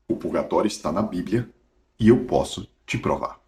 O purgatório está na Bíblia e eu posso te provar.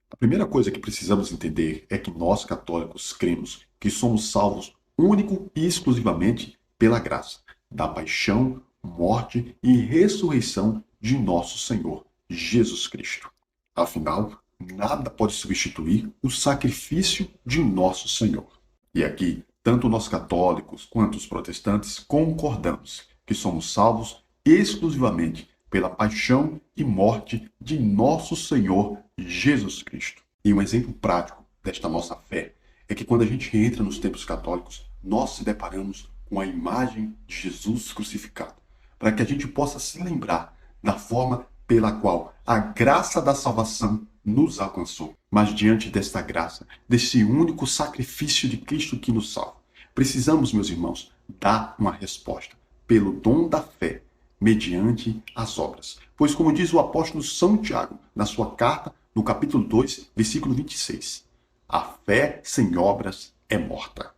A primeira coisa que precisamos entender é que nós, católicos, cremos que somos salvos único e exclusivamente pela graça da paixão, morte e ressurreição de nosso Senhor Jesus Cristo. Afinal, nada pode substituir o sacrifício de nosso Senhor. E aqui, tanto nós católicos quanto os protestantes concordamos que somos salvos exclusivamente pela paixão e morte de nosso Senhor Jesus Cristo. E um exemplo prático desta nossa fé é que quando a gente entra nos templos católicos, nós se deparamos com a imagem de Jesus crucificado, para que a gente possa se lembrar da forma pela qual a graça da salvação nos alcançou. Mas diante desta graça, desse único sacrifício de Cristo que nos salva, precisamos, meus irmãos, dar uma resposta pelo dom da fé, mediante as obras. Pois, como diz o apóstolo São Tiago, na sua carta, no capítulo 2, versículo 26, a fé sem obras é morta.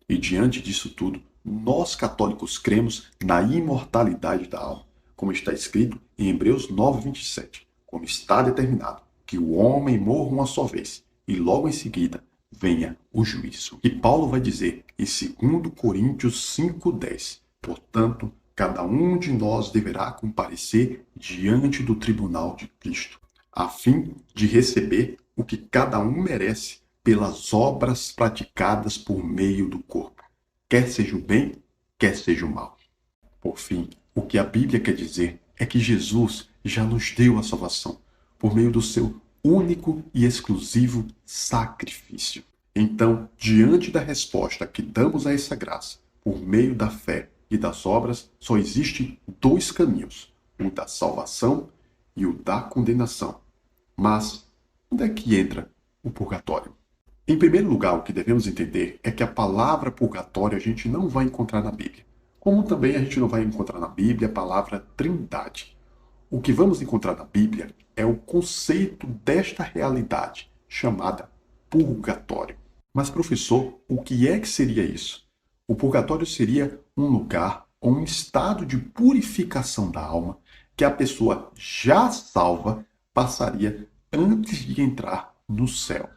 E diante disso tudo, nós católicos cremos na imortalidade da alma, como está escrito em Hebreus 9, 27, como está determinado que o homem morra uma só vez e logo em seguida venha o juízo. E Paulo vai dizer em 2 Coríntios 5:10, portanto, cada um de nós deverá comparecer diante do tribunal de Cristo, a fim de receber o que cada um merece pelas obras praticadas por meio do corpo, quer seja o bem, quer seja o mal. Por fim, o que a Bíblia quer dizer é que Jesus já nos deu a salvação por meio do seu único e exclusivo sacrifício. Então, diante da resposta que damos a essa graça, por meio da fé e das obras, só existem dois caminhos, o da salvação e o da condenação. Mas, onde é que entra o purgatório? Em primeiro lugar, o que devemos entender é que a palavra purgatório a gente não vai encontrar na Bíblia. Como também a gente não vai encontrar na Bíblia a palavra trindade. O que vamos encontrar na Bíblia é o conceito desta realidade, chamada purgatório. Mas, professor, o que é que seria isso? O purgatório seria um lugar ou um estado de purificação da alma que a pessoa já salva passaria antes de entrar no céu.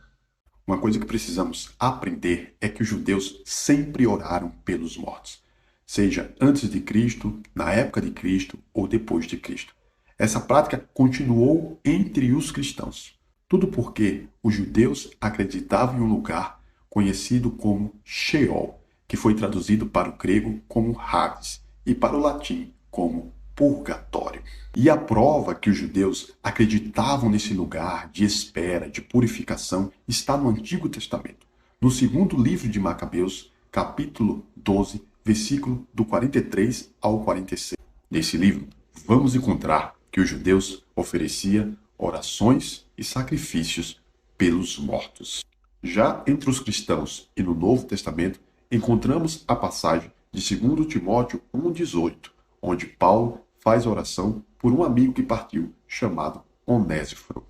Uma coisa que precisamos aprender é que os judeus sempre oraram pelos mortos, seja antes de Cristo, na época de Cristo ou depois de Cristo. Essa prática continuou entre os cristãos. Tudo porque os judeus acreditavam em um lugar conhecido como Sheol, que foi traduzido para o grego como Hades e para o latim como purgatório. E a prova que os judeus acreditavam nesse lugar de espera, de purificação, está no Antigo Testamento, no segundo livro de Macabeus, capítulo 12, versículo do 43 ao 46. Nesse livro, vamos encontrar que os judeus ofereciam orações e sacrifícios pelos mortos. Já entre os cristãos e no Novo Testamento, encontramos a passagem de 2 Timóteo 1,18, onde Paulo faz oração por um amigo que partiu, chamado Onésiforo.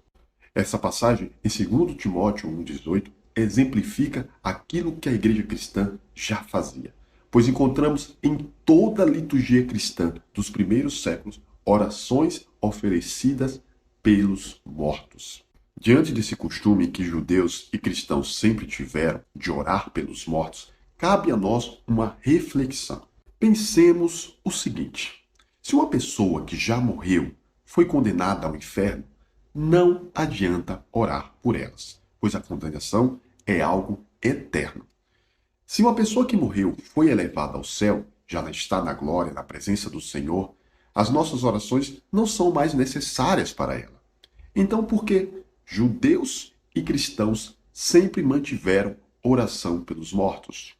Essa passagem, em 2 Timóteo 1,18, exemplifica aquilo que a igreja cristã já fazia, pois encontramos em toda a liturgia cristã dos primeiros séculos orações oferecidas pelos mortos. Diante desse costume que judeus e cristãos sempre tiveram de orar pelos mortos, cabe a nós uma reflexão. Pensemos o seguinte: se uma pessoa que já morreu foi condenada ao inferno, não adianta orar por elas, pois a condenação é algo eterno. Se uma pessoa que morreu foi elevada ao céu, já está na glória, na presença do Senhor, as nossas orações não são mais necessárias para ela. Então, por que judeus e cristãos sempre mantiveram oração pelos mortos?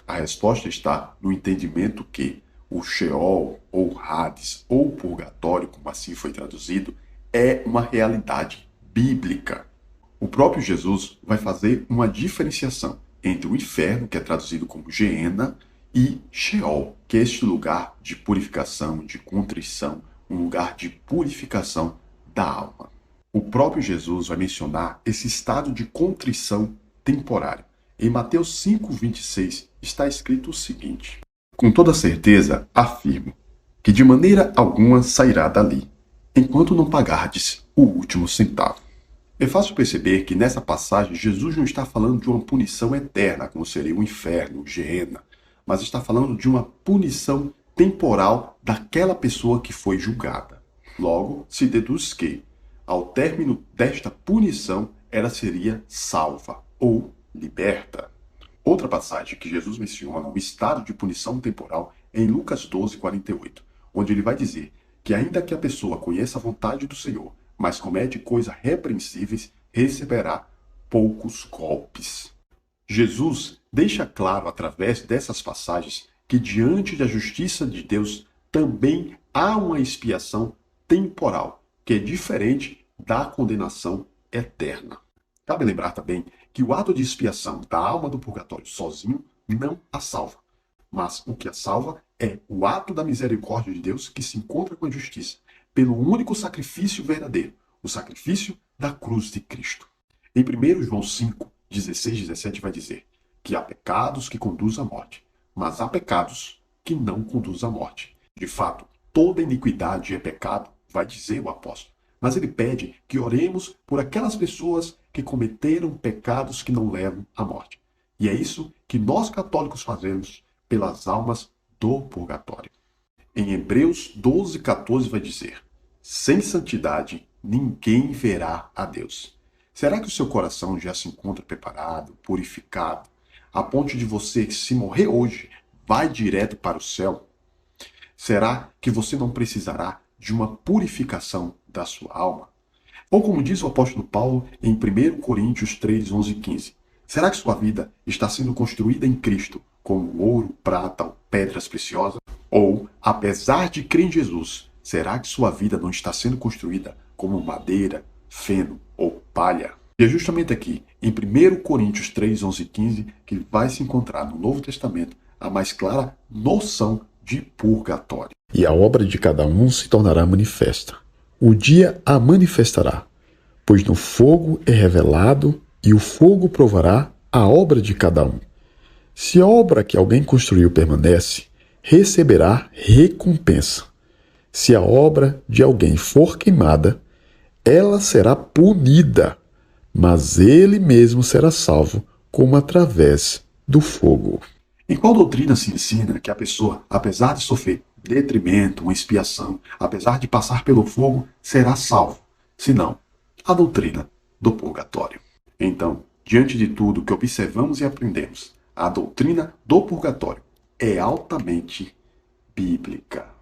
A resposta está no entendimento que o Sheol, ou Hades, ou Purgatório, como assim foi traduzido, é uma realidade bíblica. O próprio Jesus vai fazer uma diferenciação entre o inferno, que é traduzido como Geena, e Sheol, que é este lugar de purificação, de contrição, um lugar de purificação da alma. O próprio Jesus vai mencionar esse estado de contrição temporário. Em Mateus 5:26 está escrito o seguinte: com toda certeza afirmo que de maneira alguma sairá dali, enquanto não pagardes o último centavo. É fácil perceber que nessa passagem Jesus não está falando de uma punição eterna, como seria o inferno, o Geena, mas está falando de uma punição temporal daquela pessoa que foi julgada. Logo, se deduz que, ao término desta punição, ela seria salva ou liberta. Outra passagem que Jesus menciona o estado de punição temporal é em Lucas 12, 48, onde ele vai dizer que ainda que a pessoa conheça a vontade do Senhor, mas comete coisas repreensíveis, receberá poucos golpes. Jesus deixa claro através dessas passagens que diante da justiça de Deus também há uma expiação temporal, que é diferente da condenação eterna. Cabe lembrar também que o ato de expiação da alma do purgatório sozinho não a salva, mas o que a salva é o ato da misericórdia de Deus que se encontra com a justiça, pelo único sacrifício verdadeiro, o sacrifício da cruz de Cristo. Em 1 João 5, 16 e 17 vai dizer que há pecados que conduzem à morte, mas há pecados que não conduzem à morte. De fato, toda iniquidade é pecado, vai dizer o apóstolo. Mas ele pede que oremos por aquelas pessoas que cometeram pecados que não levam à morte. E é isso que nós católicos fazemos pelas almas do purgatório. Em Hebreus 12, 14 vai dizer: sem santidade ninguém verá a Deus. Será que o seu coração já se encontra preparado, purificado, a ponto de você, se morrer hoje, vai direto para o céu? Será que você não precisará de uma purificação da sua alma? Ou como diz o apóstolo Paulo em 1 Coríntios 3, 11 e 15, será que sua vida está sendo construída em Cristo como ouro, prata ou pedras preciosas? Ou, apesar de crer em Jesus, será que sua vida não está sendo construída como madeira, feno ou palha? E é justamente aqui, em 1 Coríntios 3, 11 e 15, que vai se encontrar no Novo Testamento a mais clara noção de purgatório. E a obra de cada um se tornará manifesta. O dia a manifestará, pois no fogo é revelado, e o fogo provará a obra de cada um. Se a obra que alguém construiu permanece, receberá recompensa. Se a obra de alguém for queimada, ela será punida, mas ele mesmo será salvo, como através do fogo. Em qual doutrina se ensina que a pessoa, apesar de sofrer detrimento, uma expiação, apesar de passar pelo fogo, será salvo? Senão, a doutrina do purgatório. Então, diante de tudo que observamos e aprendemos, a doutrina do purgatório é altamente bíblica.